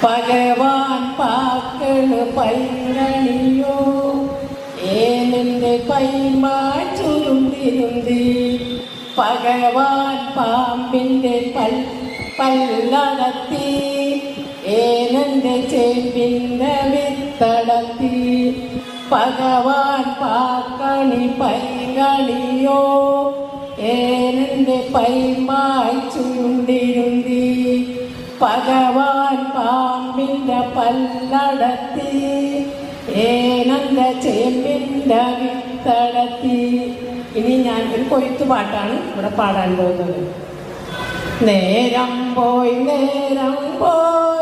ഭഗവാൻ പാക്കള് പൈരണിയോ ഏനെന്റെ പൈമാച്ചുരുന്തിരുന്തി ഭഗവാൻ പാമ്പിന്റെ പല്ലടത്തി ഏനെന്റെ ചേമ്പിന്റെ വിത്തടത്തി ഭഗവാൻ പാക്കണി പൈരണിയോ ഏനെന്റെ പൈമാച്ചുരുന്തിരുന്തി ഭഗവാൻ പാമ്പിന്റെ പല്ലടത്തി ഏനന്റെ ചേമ്പിന്റെ വിത്തടത്തി. ഇനി ഞാൻ ഒരു കൊയ്ത്തു പാട്ടാണ് ഇവിടെ പാടാൻ പോകുന്നത്. നേരം പോയി നേരം പോയി